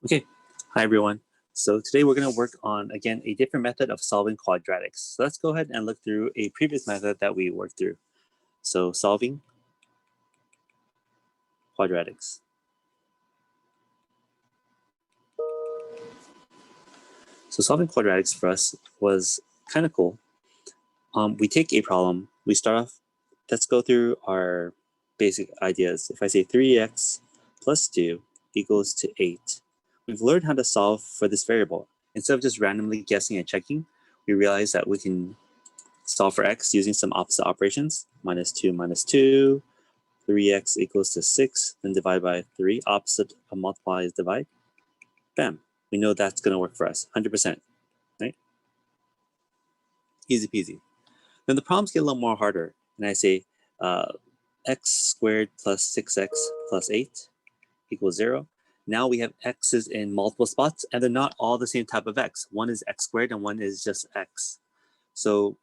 Okay, hi everyone. So today we're going to work on, again, a different method of solving quadratics. So let's go ahead and look through a previous method that we worked through. So solving quadratics. So solving quadratics for us was kind of cool. We take a problem, we start off, let's go through our basic ideas. If I say 3x plus 2 equals to 8, we've learned how to solve for this variable. Instead of just randomly guessing and checking, we realize that we can solve for x using some opposite operations. Minus 2 minus 2, 3x equals to 6, then divide by 3. Opposite of multiply is divide. Bam. We know that's going to work for us, 100%, right? Easy peasy. Then the problems get a little more harder, and I say x squared plus 6x plus 8 equals 0. Now we have x's in multiple spots, and they're not all the same type of x. One is x squared, and one is just x. So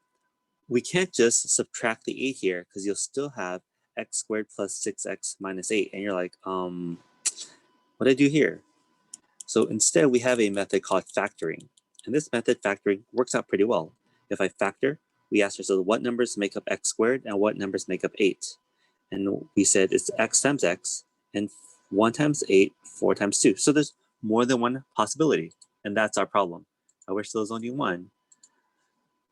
we can't just subtract the 8 here, because you'll still have x squared plus 6x minus 8. And you're like, what did I do here? So instead, we have a method called factoring. And this method, factoring, works out pretty well. If I factor, we ask ourselves what numbers make up x squared and what numbers make up 8. And we said it's x times x, and 1 times 8, 4 times 2. So there's more than one possibility, and that's our problem. I wish there was only one,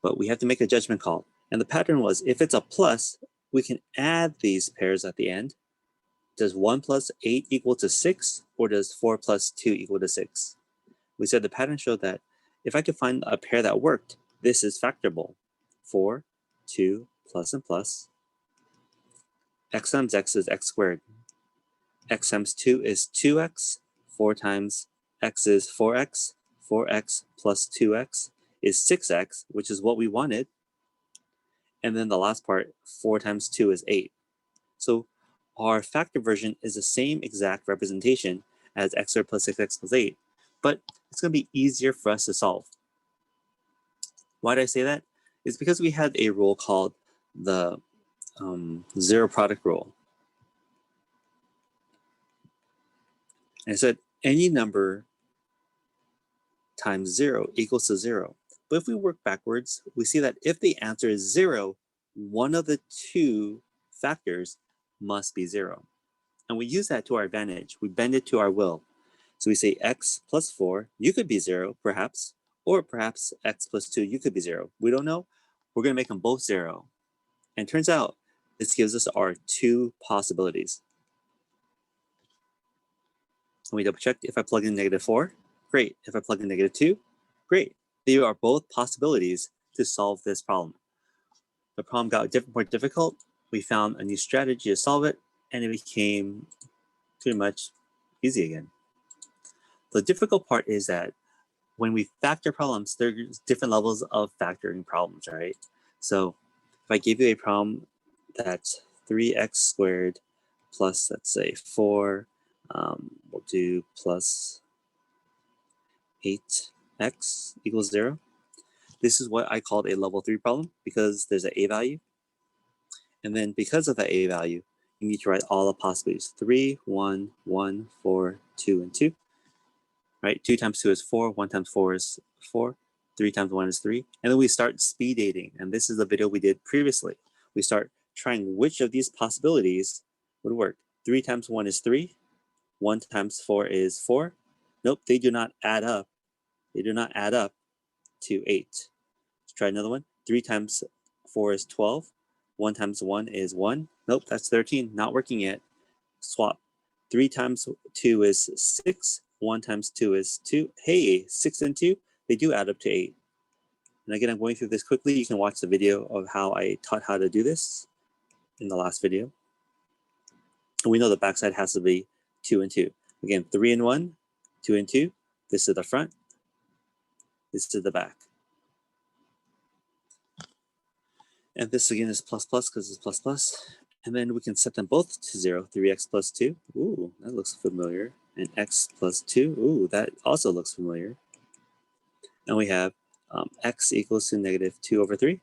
but we have to make a judgment call. And the pattern was, if it's a plus, we can add these pairs at the end. Does 1 plus 8 equal to 6, or does 4 plus 2 equal to 6? We said the pattern showed that if I could find a pair that worked, this is factorable. 4, 2, plus and plus. X times x is x squared. X times 2 is 2x. 4 times x is 4x. 4x plus 2x is 6x, which is what we wanted. And then the last part, 4 times 2 is 8. So our factor version is the same exact representation as x squared plus 6x plus 8, but it's going to be easier for us to solve. Why did I say that? It's because we had a rule called the zero product rule. And it said any number times 0 equals to 0. But if we work backwards, we see that if the answer is 0, one of the two factors must be 0. And we use that to our advantage. We bend it to our will. So we say x plus 4, you could be 0, perhaps, or perhaps x plus 2, you could be 0. We don't know. We're going to make them both 0. And turns out this gives us our two possibilities. And we double check. If I plug in negative 4, great. If I plug in negative 2, great. These are both possibilities to solve this problem. The problem got more difficult. We found a new strategy to solve it, and it became pretty much easy again. The difficult part is that when we factor problems, there's different levels of factoring problems, right? So if I give you a problem that's 3x squared plus, let's say, 4, we'll do plus 8x equals 0. This is what I called a level 3 problem because there's an a value. And then because of that a value, you need to write all the possibilities. 3, 1, 1, 4, 2, and 2. Right? 2 times 2 is 4. 1 times 4 is 4. 3 times 1 is 3. And then we start speed dating. And this is the video we did previously. We start trying which of these possibilities would work. 3 times 1 is 3. 1 times 4 is 4. Nope, they do not add up. They do not add up to 8. Let's try another one. 3 times 4 is 12. 1 times 1 is 1. Nope, that's 13. Not working yet. Swap. 3 times 2 is 6. 1 times 2 is 2. Hey, 6 and 2, they do add up to 8. And again, I'm going through this quickly. You can watch the video of how I taught how to do this in the last video. And we know the backside has to be 2 and 2. Again, 3 and 1, 2 and 2. This is the front. This is the back. And this again is plus plus because it's plus plus. And then we can set them both to 0. 3x plus 2. Ooh, that looks familiar. And x plus 2. Ooh, that also looks familiar. And we have x equals to negative 2 over 3.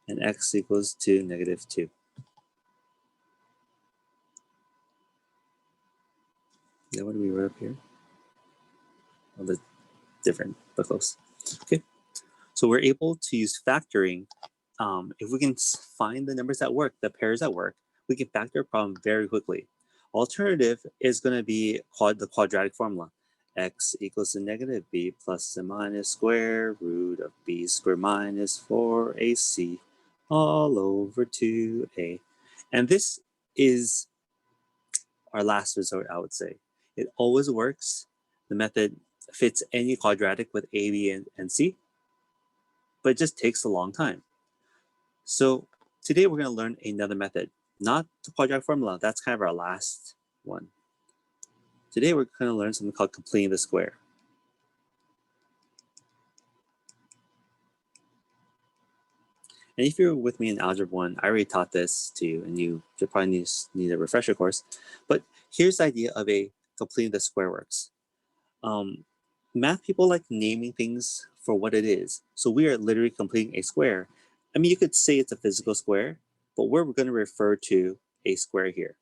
And x equals to negative 2. Now what do we write up here? a bit different, but close. Okay, so we're able to use factoring. If we can find the numbers that work, the pairs that work, we can factor a problem very quickly. Alternative is going to be the quadratic formula. X equals to negative b plus and minus square root of b squared minus 4ac all over 2a. And this is our last resort, I would say. It always works. The method fits any quadratic with a, b, and c, but it just takes a long time. So today we're going to learn another method, not the quadratic formula. That's kind of our last one. Today we're going to learn something called completing the square. And if you're with me in Algebra 1, I already taught this to you, and you should probably need a refresher course. But here's the idea of a completing the square works. Math people like naming things for what it is. So we are literally completing a square. I mean, you could say it's a physical square, but we're going to refer to a square here,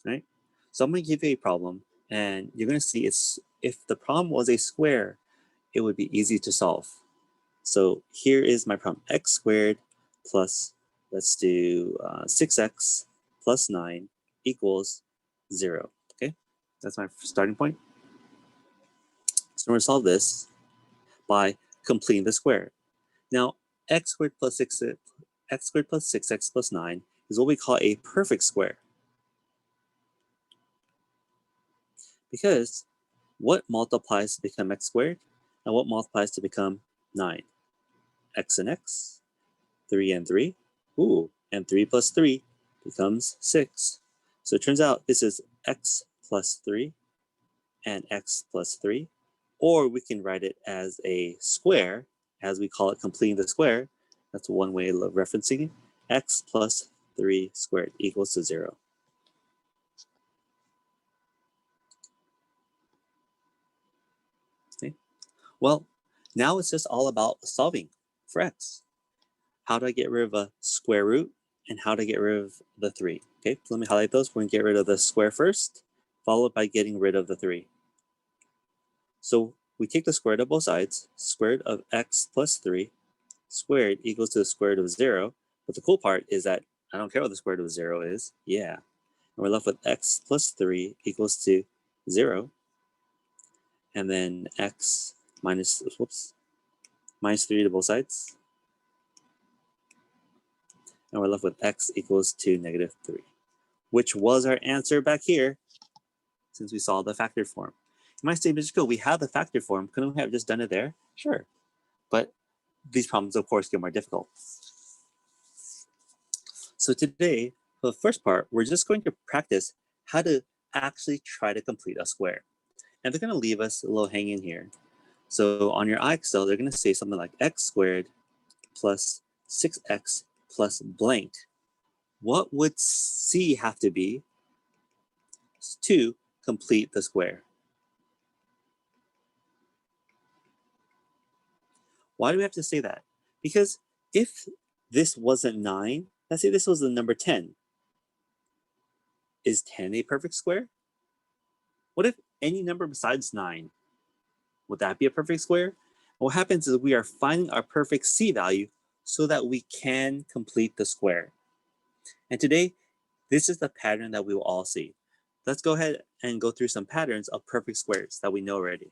right? So I'm going to give you a problem, and you're going to see if the problem was a square, it would be easy to solve. So here is my problem: x squared plus, let's do 6x plus 9 equals 0. Okay, that's my starting point. So we're going to solve this by completing the square. Now, x squared plus 6x plus 9 is what we call a perfect square. Because what multiplies to become x squared and what multiplies to become 9? X and x, 3 and 3. Ooh, and 3 plus 3 becomes 6. So it turns out this is x plus 3 and x plus 3. Or we can write it as a square, as we call it completing the square. That's one way of referencing it. X plus 3 squared equals to 0. Okay. Well, now it's just all about solving for x. How do I get rid of a square root and how to get rid of the 3? Okay, so let me highlight those. We're going to get rid of the square first, followed by getting rid of the 3. So we take the square root of both sides. Square root of x plus 3 squared equals to the square root of 0. But the cool part is that I don't care what the square root of 0 is. Yeah. And we're left with x plus 3 equals to 0. And then x minus 3 to both sides. And we're left with x equals to negative 3, which was our answer back here since we saw the factor form. You might say, Mr. Cool, we have the factor form. Couldn't we have just done it there? Sure. But these problems, of course, get more difficult. So today, for the first part, we're just going to practice how to actually try to complete a square. And they're going to leave us a little hanging here. So on your IXL, they're going to say something like x squared plus 6x plus blank. What would C have to be to complete the square? Why do we have to say that? Because if this wasn't 9, let's say this was the number 10. Is 10 a perfect square? What if any number besides 9? Would that be a perfect square? What happens is we are finding our perfect C value so that we can complete the square. And today, this is the pattern that we will all see. Let's go ahead and go through some patterns of perfect squares that we know already.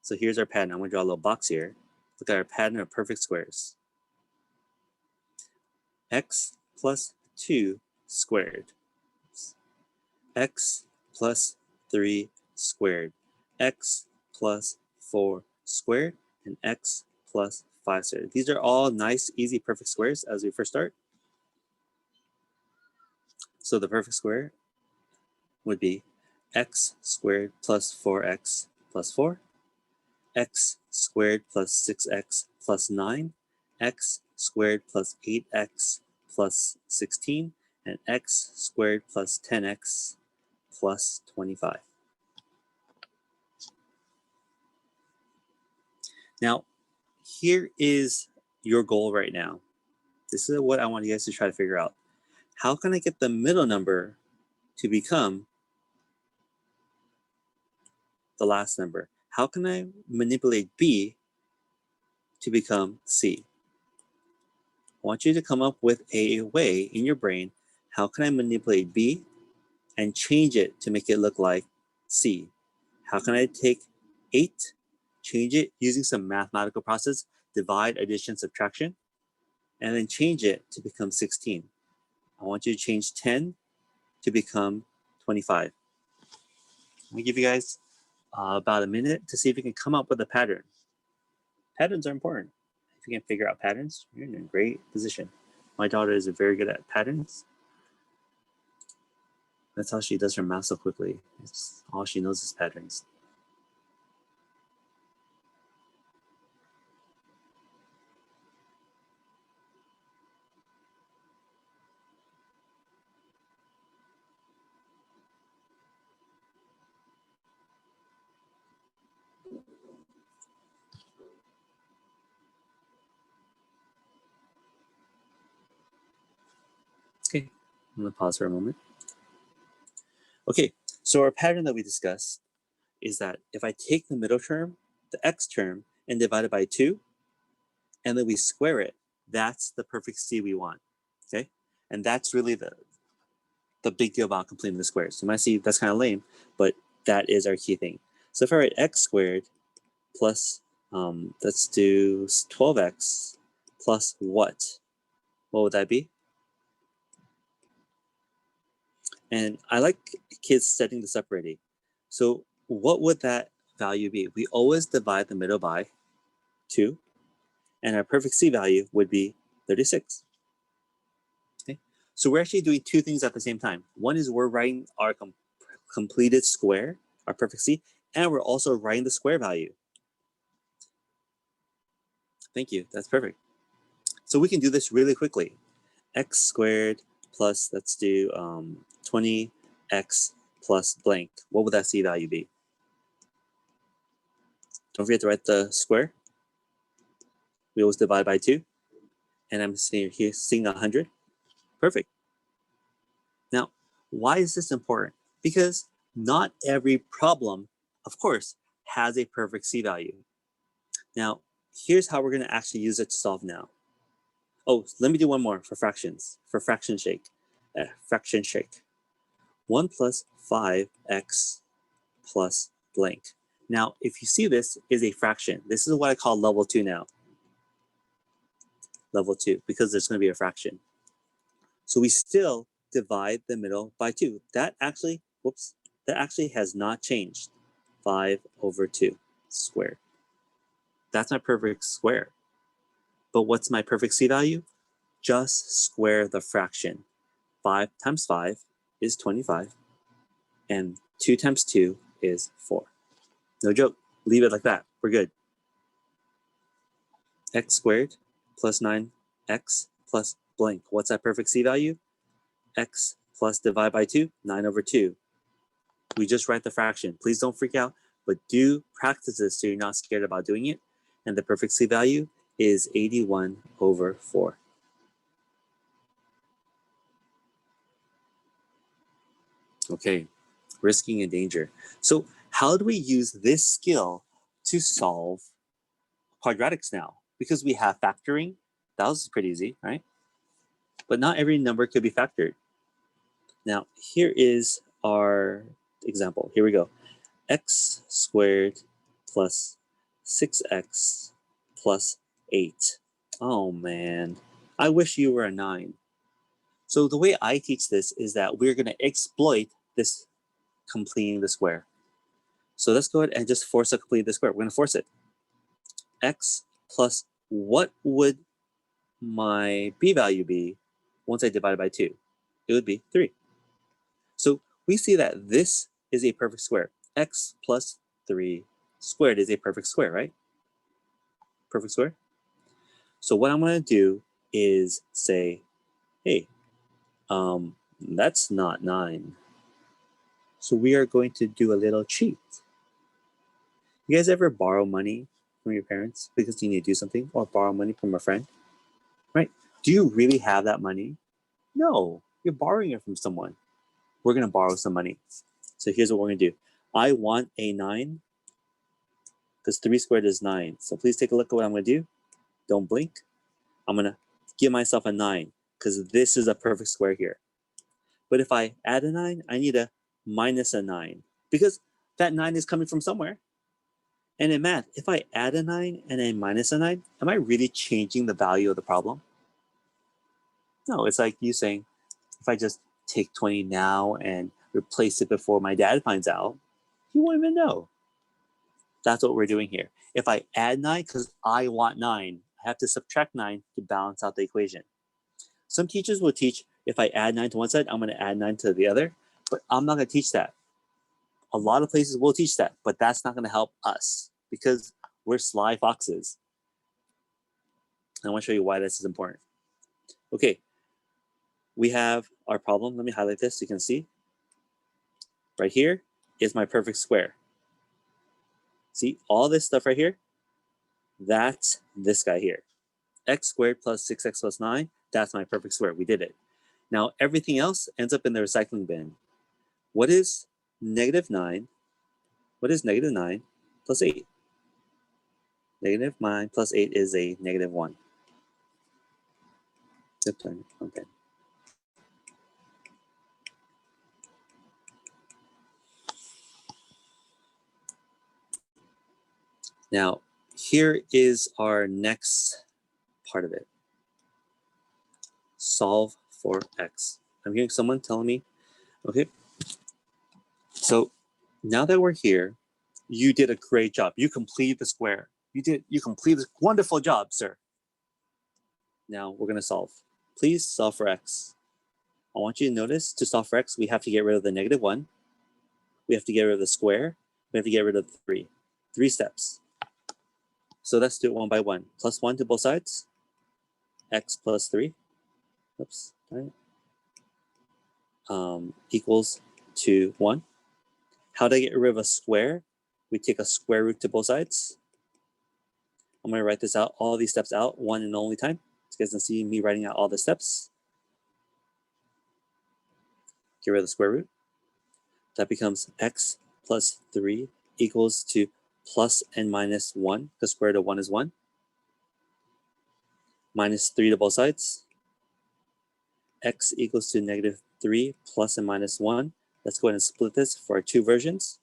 So here's our pattern. I'm going to draw a little box here. Look at our pattern of perfect squares. X plus 2 squared. X plus 3 squared. X plus 4 squared. And x plus 5 squared. These are all nice, easy, perfect squares as we first start. So the perfect square would be x squared plus 4x plus 4, x squared plus 6x plus 9, x squared plus 8x plus 16, and x squared plus 10x plus 25. Now, here is your goal right now. This is what I want you guys to try to figure out. How can I get the middle number to become the last number? how can I manipulate B to become C? I want you to come up with a way in your brain, how can I manipulate B and change it to make it look like C? How can I take 8, change it using some mathematical process, divide, addition, subtraction, and then change it to become 16? I want you to change 10 to become 25. I'm gonna give you guys about a minute to see if you can come up with a pattern. Patterns are important. If you can figure out patterns, you're in a great position. My daughter is very good at patterns. That's how she does her math so quickly. It's all she knows is patterns. Okay, I'm gonna pause for a moment. Okay, so our pattern that we discussed is that if I take the middle term, the x term, and divide it by 2, and then we square it, that's the perfect C we want, okay? And that's really the big deal about completing the squares. You might see that's kind of lame, but that is our key thing. So if I write x squared plus, let's do 12x plus what? What would that be? And I like kids setting this up already. So what would that value be? We always divide the middle by 2, and our perfect C value would be 36. Okay, so we're actually doing two things at the same time. One is we're writing our completed square, our perfect C, and we're also writing the square value. Thank you, that's perfect. So we can do this really quickly. X squared plus, let's do 20x plus blank. What would that C value be? Don't forget to write the square. We always divide by 2. And I'm seeing here, seeing 100. Perfect. Now, why is this important? Because not every problem, of course, has a perfect C value. Now, here's how we're going to actually use it to solve now. Oh, let me do one more for fractions, for fraction shake. Fraction shake. 1 plus 5x plus blank. Now, if you see this is a fraction, this is what I call level 2 now. Level 2, because there's going to be a fraction. So we still divide the middle by 2. That actually, whoops, that actually has not changed. 5 over 2 squared. That's my perfect square. But what's my perfect C value? Just square the fraction. 5 times 5 is 25. And 2 times 2 is 4. No joke. Leave it like that. We're good. X squared plus 9x plus blank. What's that perfect C value? X plus divide by 2, 9 over 2. We just write the fraction. Please don't freak out, but do practice this so you're not scared about doing it. And the perfect C value is 81 over 4. Okay, risking and danger. So how do we use this skill to solve quadratics now? Because we have factoring. That was pretty easy, right? But not every number could be factored. Now, here is our example. Here we go. X squared plus 6x plus 8. Oh man, I wish you were a 9. So the way I teach this is that we're going to exploit this completing the square. So let's go ahead and just force to complete the square. We're going to force it. X plus what would my b value be once I divide it by 2? It would be 3. So we see that this is a perfect square. X plus 3 squared is a perfect square, right? Perfect square. So what I'm going to do is say, hey, that's not 9. So we are going to do a little cheat. You guys ever borrow money from your parents because you need to do something, or borrow money from a friend, right? Do you really have that money? No, you're borrowing it from someone. We're going to borrow some money. So here's what we're going to do. I want a 9. because 3 squared is 9. So please take a look at what I'm going to do. Don't blink. I'm going to give myself a 9 because this is a perfect square here. But if I add a 9, I need a minus a 9 because that 9 is coming from somewhere. And in math, if I add a 9 and a minus a 9, am I really changing the value of the problem? No, it's like you saying, if I just take 20 now and replace it before my dad finds out, he won't even know. That's what we're doing here. If I add 9 because I want 9, I have to subtract 9 to balance out the equation. Some teachers will teach if I add 9 to one side, I'm going to add 9 to the other, but I'm not going to teach that. A lot of places will teach that, but that's not going to help us because we're sly foxes. I want to show you why this is important. Okay, we have our problem. Let me highlight this so you can see. Right here is my perfect square. See, all this stuff right here, that's this guy here. X squared plus 6x plus 9, that's my perfect square. We did it. Now, everything else ends up in the recycling bin. What is negative 9? What is negative 9 plus 8? Negative 9 plus 8 is a negative 1. Okay. Now, here is our next part of it. Solve for x. I'm hearing someone telling me, okay, so now that we're here, you did a great job. You completed the square. You completed a wonderful job, sir. Now we're gonna solve. Please solve for x. I want you to notice to solve for x, we have to get rid of the negative 1. We have to get rid of the square. We have to get rid of the 3. 3 steps. So let's do it one by one. Plus 1 to both sides. X plus 3. Oops. All right. Equals to 1. How do I get rid of a square? We take a square root to both sides. I'm going to write this out, all these steps out, one and only time. So you guys can see me writing out all the steps. Get rid of the square root. That becomes x plus 3 equals to plus and minus 1, because square root of 1 is 1. Minus 3 to both sides. X equals to negative 3 plus and minus 1. Let's go ahead and split this for our two versions.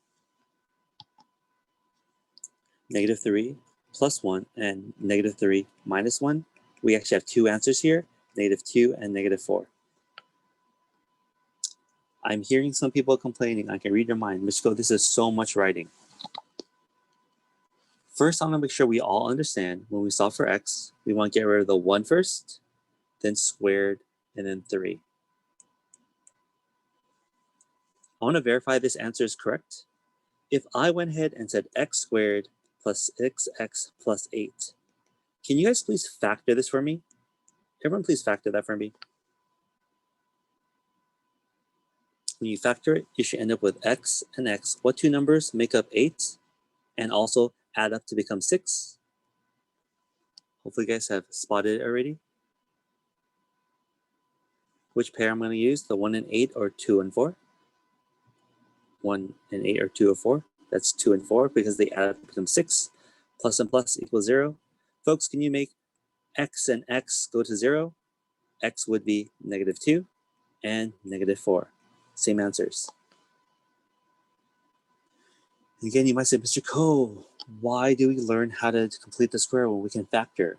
Negative 3 plus 1 and negative 3 minus 1. We actually have two answers here, negative 2 and negative 4. I'm hearing some people complaining. I can read your mind. Michiko, this is so much writing. First, I'm going to make sure we all understand when we solve for x, we want to get rid of the 1 first, then squared, and then 3. I want to verify this answer is correct. If I went ahead and said x squared plus 6x plus 8, can you guys please factor this for me? Everyone please factor that for me. When you factor it, you should end up with x and x. What two numbers make up 8 and also add up to become 6? Hopefully you guys have spotted it already. Which pair I'm going to use, the 1 and 8 or 2 and 4? 1 and 8 or 2 or 4? That's 2 and 4 because they add up to become 6. Plus and plus equals 0. Folks, can you make x and x go to 0? X would be negative 2 and negative 4. Same answers. Again, you might say, Mr. Ko, why do we learn how to complete the square when we can factor?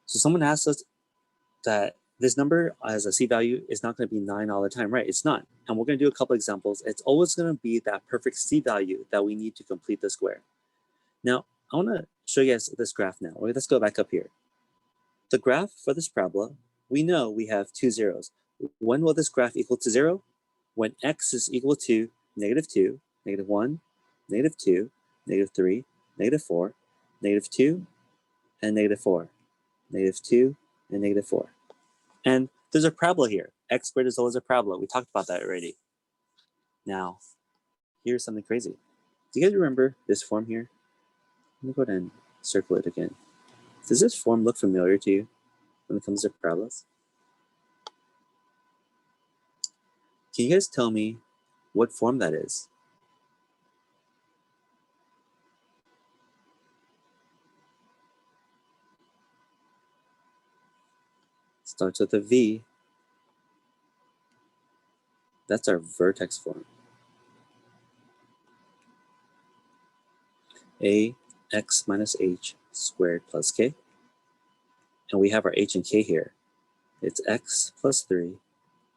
So someone asked us that this number as a c-value is not going to be 9 all the time, right? It's not. And we're going to do a couple examples. It's always going to be that perfect c-value that we need to complete the square. Now, I want to show you guys this graph now. Let's go back up here. The graph for this parabola, we know we have two zeros. When will this graph equal to 0? When x is equal to negative 2, negative 1, negative 2, negative 3, negative 4, negative 2, and negative 4, negative 2, and negative 4. And there's a parabola here. X squared is always a parabola. We talked about that already. Now, here's something crazy. Do you guys remember this form here? Let me go ahead and circle it again. Does this form look familiar to you when it comes to parabolas? Can you guys tell me what form that is? Starts with a V. That's our vertex form. Ax minus h squared plus k. And we have our h and k here. It's x plus 3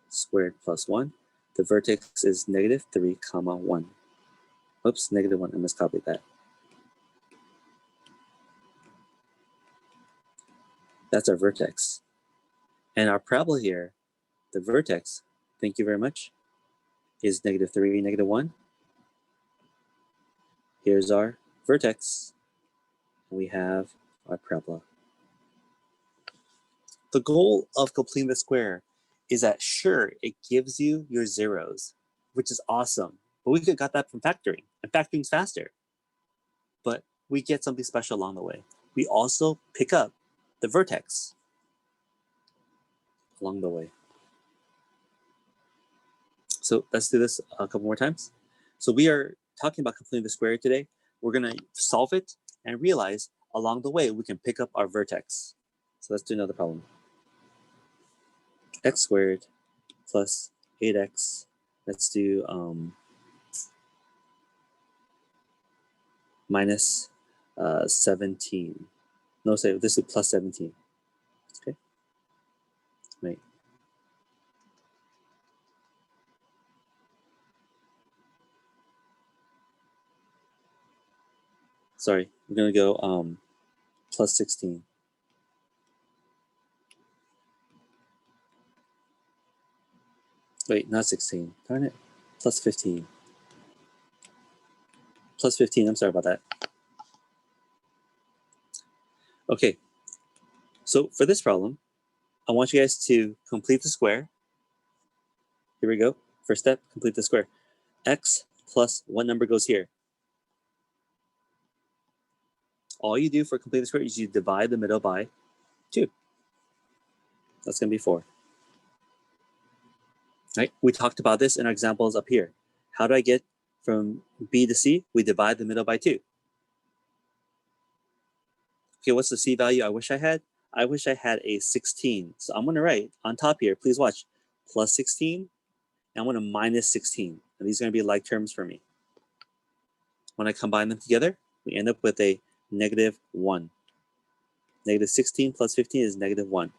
squared plus 1. The vertex is negative 3 comma 1. Oops, negative 1. I miscopied that. That's our vertex. And our parabola here, the vertex, thank you very much, is negative 3, negative 1. Here's our vertex. And we have our parabola. The goal of completing the square is that, sure, it gives you your zeros, which is awesome. But we could have got that from factoring, and factoring's faster. But we get something special along the way. We also pick up the vertex along the way. So let's do this a couple more times. So we are talking about completing the square today. We're going to solve it and realize along the way we can pick up our vertex. So let's do another problem. X squared plus 8x. Let's do minus 17. No, sorry, this is plus 17. Okay. Wait. Sorry, we're going to go plus 16. Wait, not 16. Darn it. Plus 15. Plus 15. I'm sorry about that. Okay. So for this problem, I want you guys to complete the square. Here we go. First step, complete the square. X plus what number goes here? All you do for complete the square is you divide the middle by 2. That's going to be 4. Right? We talked about this in our examples up here. How do I get from B to C? We divide the middle by 2. Okay, what's the C value I wish I had? I wish I had a 16. So I'm going to write on top here, please watch, plus 16, and I'm going to minus 16. And these are going to be like terms for me. When I combine them together, we end up with a negative 1. Negative 16 plus 15 is negative 1.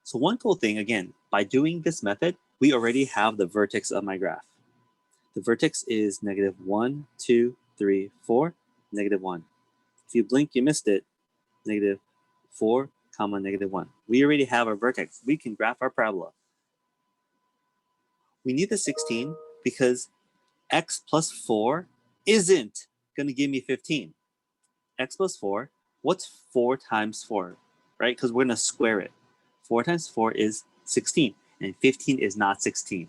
So one cool thing, again, by doing this method, we already have the vertex of my graph. The vertex is negative 1, 2, 3, 4, negative 1. If you blink, you missed it. Negative 4, comma, negative 1. We already have our vertex. We can graph our parabola. We need the 16 because x plus 4 isn't going to give me 15. X plus 4, what's 4 times 4, right? Because we're going to square it. 4 times 4 is 16, and 15 is not 16.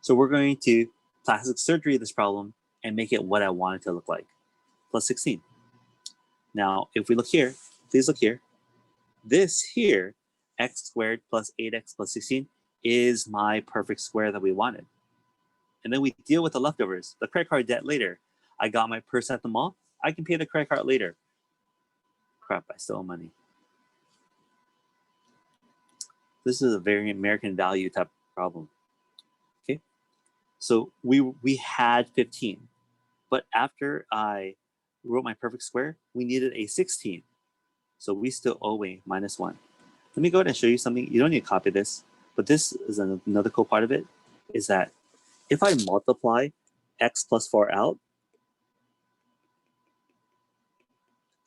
So we're going to plastic surgery this problem and make it what I want it to look like, plus 16. Now, if we look here, please look here. This here, x squared plus 8x plus 16, is my perfect square that we wanted. And then we deal with the leftovers, the credit card debt later. I got my purse at the mall. I can pay the credit card later. Crap, I still owe money. This is a very American value type problem. Okay, so we had 15, but after I wrote my perfect square, we needed a 16. So we still owe a minus 1. Let me go ahead and show you something. You don't need to copy this, but this is another cool part of it, is that if I multiply x plus 4 out,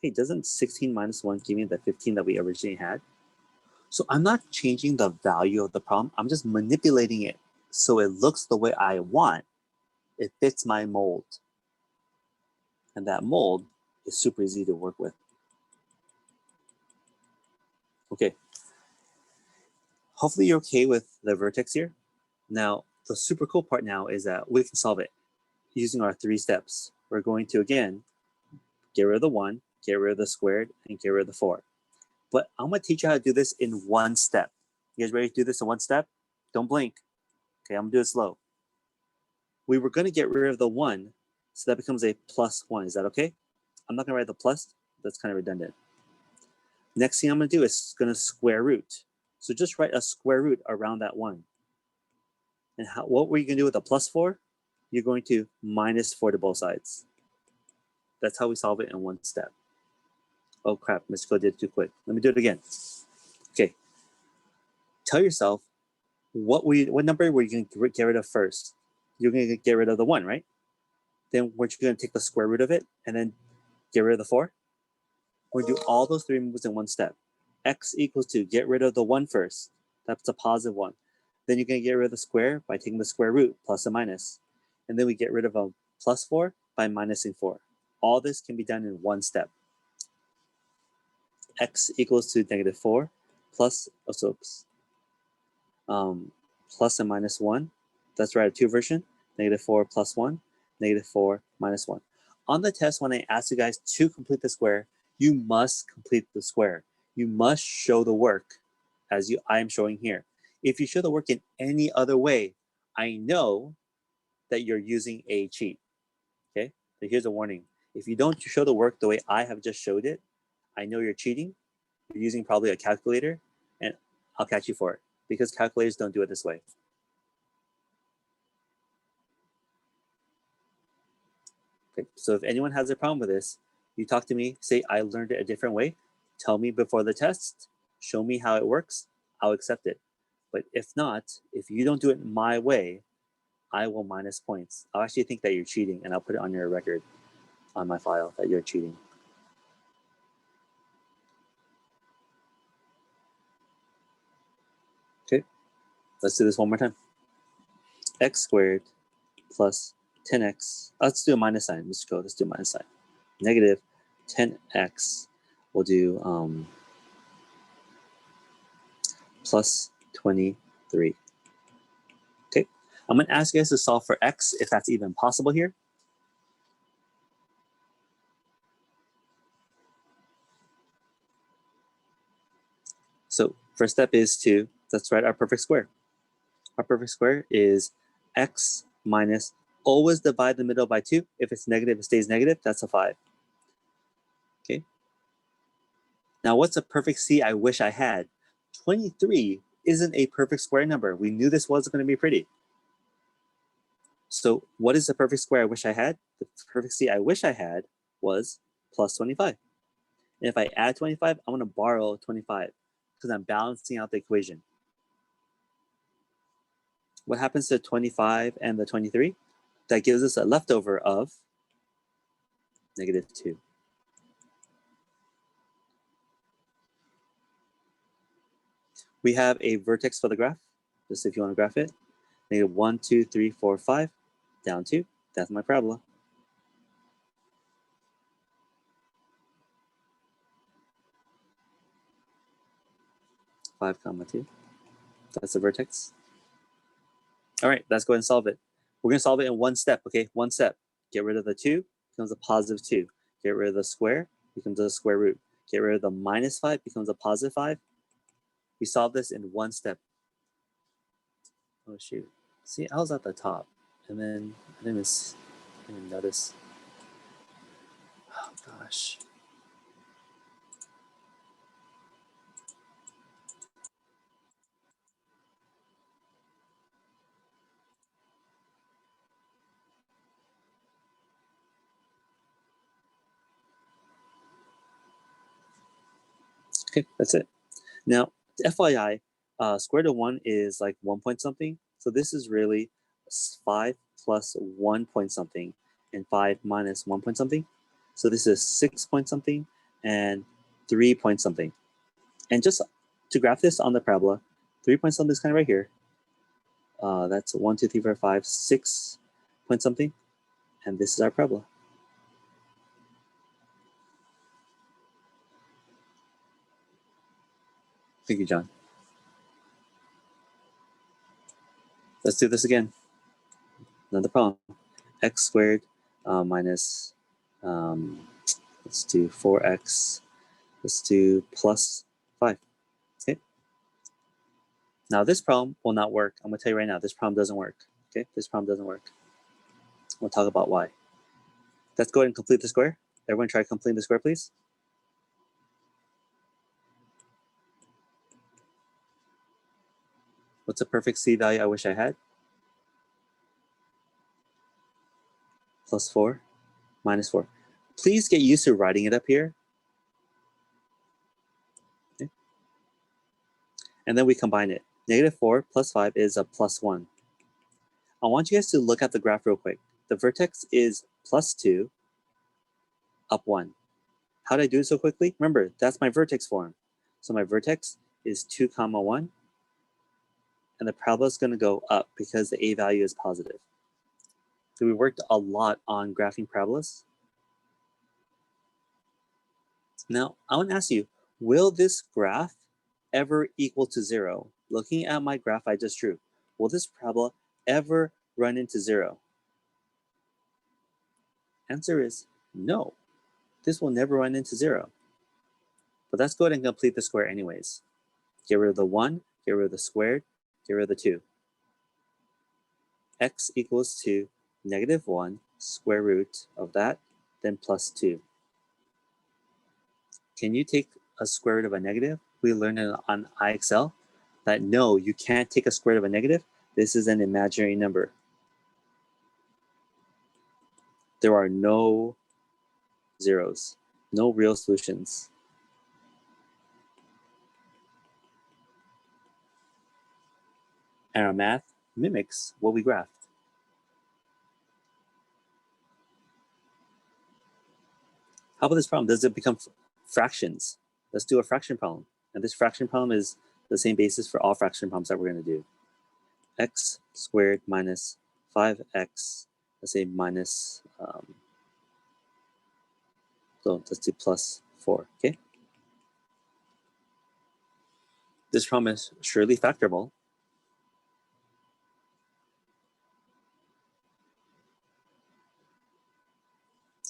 hey, doesn't 16 minus 1 give me the 15 that we originally had? So I'm not changing the value of the problem. I'm just manipulating it so it looks the way I want. It fits my mold. And that mold is super easy to work with. Okay. Hopefully you're okay with the vertex here. Now, the super cool part now is that we can solve it using our 3 steps. We're going to, again, get rid of the 1, get rid of the squared, and get rid of the 4. But I'm going to teach you how to do this in one step. You guys ready to do this in one step? Don't blink. Okay, I'm gonna do it slow. We were gonna get rid of the 1, so that becomes a plus 1. Is that okay? I'm not gonna write the plus, that's kind of redundant. Next thing I'm gonna do is gonna square root. So just write a square root around that 1. And what were you gonna do with a plus 4? You're going to minus 4 to both sides. That's how we solve it in one step. Oh crap, Mr. Code did it too quick. Let me do it again. Okay. Tell yourself what number were you going to get rid of first? You're going to get rid of the 1, right? Then weren't you going to take the square root of it and then get rid of the 4? We're going to do all those 3 moves in one step. X equals to get rid of the 1 first. That's a positive 1. Then you're going to get rid of the square by taking the square root, plus and minus. And then we get rid of a plus 4 by minusing 4. All this can be done in one step. X equals to negative 4 plus, plus and minus 1. That's right, a 2 version. Negative 4 plus 1, negative 4 minus 1. On the test, when I ask you guys to complete the square, you must complete the square. You must show the work as I am showing here. If you show the work in any other way, I know that you're using a cheat. Okay, so here's a warning. If you don't show the work the way I have just showed it, I know you're cheating. You're using probably a calculator, and I'll catch you for it because calculators don't do it this way. Okay, so if anyone has a problem with this, you talk to me, say I learned it a different way, tell me before the test, show me how it works, I'll accept it. But if not, if you don't do it my way, I will minus points. I'll actually think that you're cheating, and I'll put it on your record on my file that you're cheating. Okay, let's do this one more time. X squared plus 10x. Let's do a minus sign. Let's do a minus sign. Negative 10x. We'll do plus 23. Okay, I'm going to ask you guys to solve for x if that's even possible here. So first step is let's write our perfect square. Our perfect square is x minus, always divide the middle by 2. If it's negative, it stays negative. That's a 5. Okay. Now what's a perfect C I wish I had? 23 isn't a perfect square number. We knew this wasn't going to be pretty. So what is the perfect square I wish I had? The perfect C I wish I had was plus 25. And if I add 25, I'm going to borrow 25 because I'm balancing out the equation. What happens to 25 and the 23? That gives us a leftover of negative 2. We have a vertex for the graph, just if you want to graph it. Negative 1, 2, 3, 4, 5, down 2. That's my parabola. Five comma 2. That's the vertex. All right, let's go ahead and solve it. We're going to solve it in one step, okay? One step. Get rid of the 2, becomes a positive 2. Get rid of the square, becomes a square root. Get rid of the minus 5, becomes a positive 5. We solve this in one step. Oh, shoot. See, I was at the top, and then I didn't even notice. Oh, gosh. Okay, that's it. Now, FYI, square root of 1 is like 1 point something. So this is really 5 plus 1 point something and 5 minus 1 point something. So this is 6 point something and 3 point something. And just to graph this on the parabola, 3 point something is kind of right here. That's 1, 2, 3, 4, 5, 6 point something. And this is our parabola. Thank you, John. Let's do this again. Another problem. X squared minus, let's do 4x. Let's do plus 5. Okay. Now this problem will not work. I'm gonna tell you right now, this problem doesn't work. Okay, this problem doesn't work. We'll talk about why. Let's go ahead and complete the square. Everyone try completing the square, please. What's a perfect C value I wish I had? Plus 4, minus 4. Please get used to writing it up here. Okay. And then we combine it. Negative 4 plus 5 is a plus 1. I want you guys to look at the graph real quick. The vertex is plus 2, up 1. How did I do it so quickly? Remember, that's my vertex form. So my vertex is 2 comma 1. And the parabola is going to go up because the a value is positive. So we worked a lot on graphing parabolas. Now, I want to ask you, will this graph ever equal to 0? Looking at my graph I just drew, will this parabola ever run into 0? Answer is no. This will never run into 0. But let's go ahead and complete the square anyways. Get rid of the 1, get rid of the squared, get rid of the 2. X equals to negative 1 square root of that, then plus 2. Can you take a square root of a negative? We learned on IXL that no, you can't take a square root of a negative. This is an imaginary number. There are no zeros, no real solutions. And our math mimics what we graphed. How about this problem? Does it become fractions? Let's do a fraction problem. And this fraction problem is the same basis for all fraction problems that we're going to do. X squared minus 5x, let's say minus, so let's do plus 4, okay? This problem is surely factorable.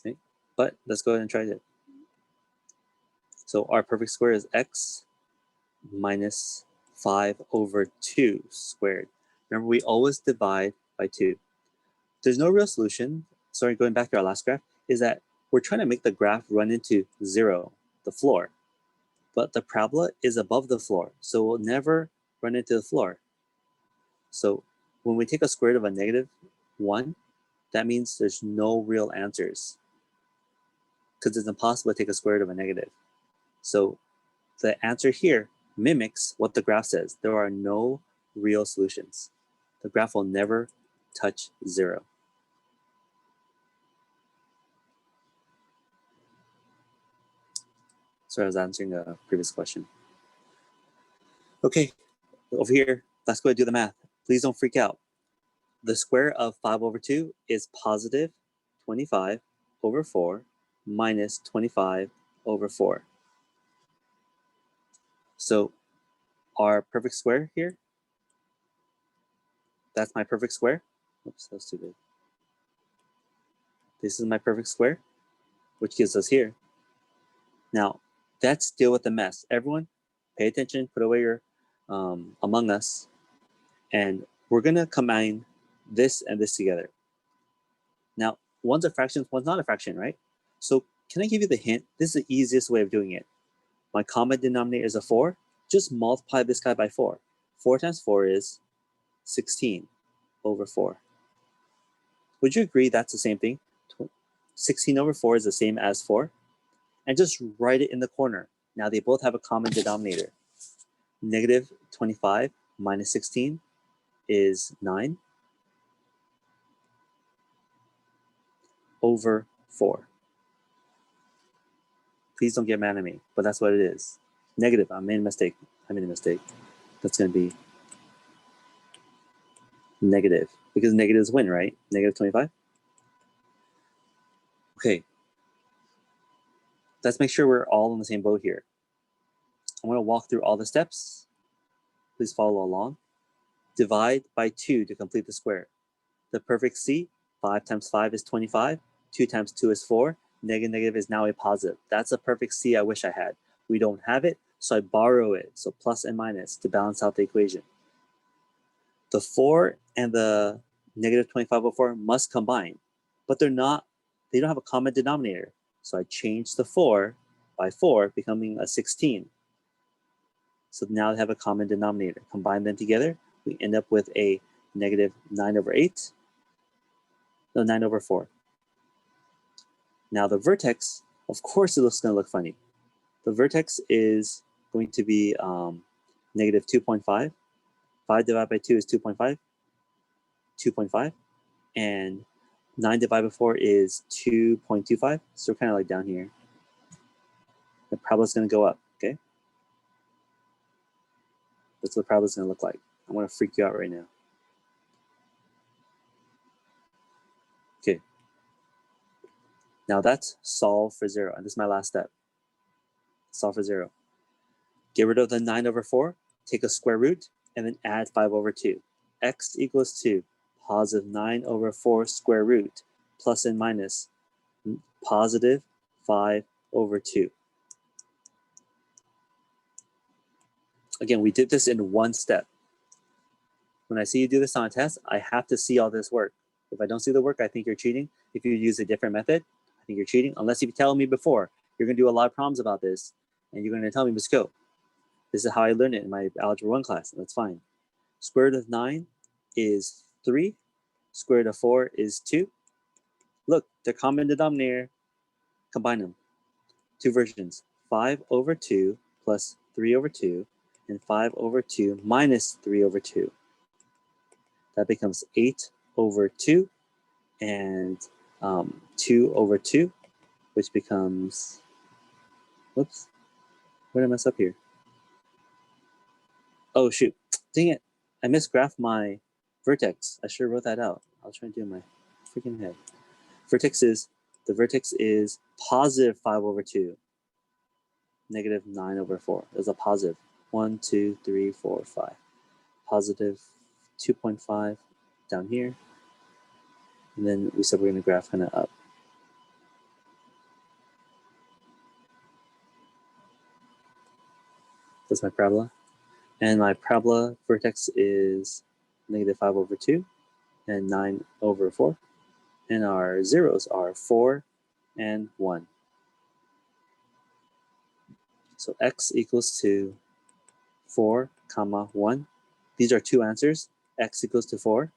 Okay, but let's go ahead and try it. So our perfect square is x minus 5 over 2 squared. Remember, we always divide by 2. There's no real solution. Sorry, going back to our last graph, is that we're trying to make the graph run into 0, the floor. But the parabola is above the floor, so we'll never run into the floor. So when we take a square root of a negative 1, that means there's no real answers, because it's impossible to take a square root of a negative. So the answer here mimics what the graph says. There are no real solutions. The graph will never touch 0. So I was answering a previous question. Okay, over here, let's go ahead and do the math. Please don't freak out. The square of 5 over 2 is positive 25 over 4 minus 25 over 4. So our perfect square here, that's my perfect square. Oops, that's too big. This is my perfect square, which gives us here. Now, let's deal with the mess. Everyone, pay attention, put away your Among Us, and we're gonna combine this and this together. Now, one's a fraction, one's not a fraction, right? So can I give you the hint? This is the easiest way of doing it. My common denominator is a 4. Just multiply this guy by 4. 4 times 4 is 16 over 4. Would you agree that's the same thing? 16 over 4 is the same as 4. And just write it in the corner. Now they both have a common denominator. Negative 25 minus 16 is 9 over 4. Please don't get mad at me, but that's what it is. Negative, I made a mistake. That's going to be negative, because negatives win, right? Negative 25. Okay. Let's make sure we're all in the same boat here. I'm going to walk through all the steps. Please follow along. Divide by 2 to complete the square. The perfect C, 5 times 5 is 25. 2 times 2 is 4. Negative is now a positive. That's a perfect C I wish I had. We don't have it, so I borrow it. So plus and minus to balance out the equation. The 4 and the negative 25/4 must combine, but they don't have a common denominator. So I changed the 4 by 4, becoming a 16. So now they have a common denominator. Combine them together, we end up with a negative 9/4. Now the vertex, of course, it's going to look funny. The vertex is going to be negative 2.5. 5 divided by 2 is 2.5. 2.5. And 9 divided by 4 is 2.25. So we're kind of like down here. The parabola is going to go up, okay? That's what the parabola is going to look like. I'm going to freak you out right now. Okay. Now that's solve for 0. And this is my last step. Solve for 0. Get rid of the 9/4, take a square root, and then add 5/2. X equals to positive 9/4 square root plus and minus positive 5/2. Again, we did this in one step. When I see you do this on a test, I have to see all this work. If I don't see the work, I think you're cheating. If you use a different method, I think you're cheating. Unless you tell me before, you're going to do a lot of problems about this, and you're going to tell me, Ms. Go, this is how I learned it in my Algebra 1 class, and that's fine. Square root of 9 is 3. Square root of 4 is 2. Look, they're common denominator. Combine them. Two versions, 5/2 plus 3/2, and 5/2 minus 3/2. That becomes 8/2 and 2/2, which becomes, whoops, what did I mess up here? Oh, shoot, dang it. I misgraphed my vertex. I should have wrote that out. I was trying to do my freaking head. The vertex is positive 5/2, negative 9/4. There's a positive 1, 2, 3, 4, 5. Positive 2.5 down here. And then we said we're going to graph kind of up. That's my parabola. And my parabola vertex is negative 5/2 and 9/4. And our zeros are 4 and 1. So x equals to 4, 1. These are two answers. X equals to 4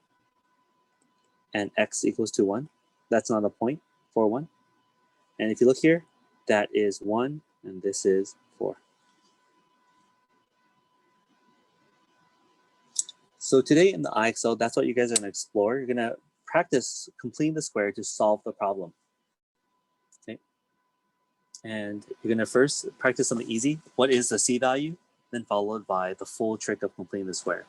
and x equals to 1. That's not a point, 4, 1. And if you look here, that is 1 and this is 4. So today in the IXL, that's what you guys are going to explore. You're going to practice completing the square to solve the problem. Okay. And you're going to first practice something easy. What is the C value? Then followed by the full trick of completing the square.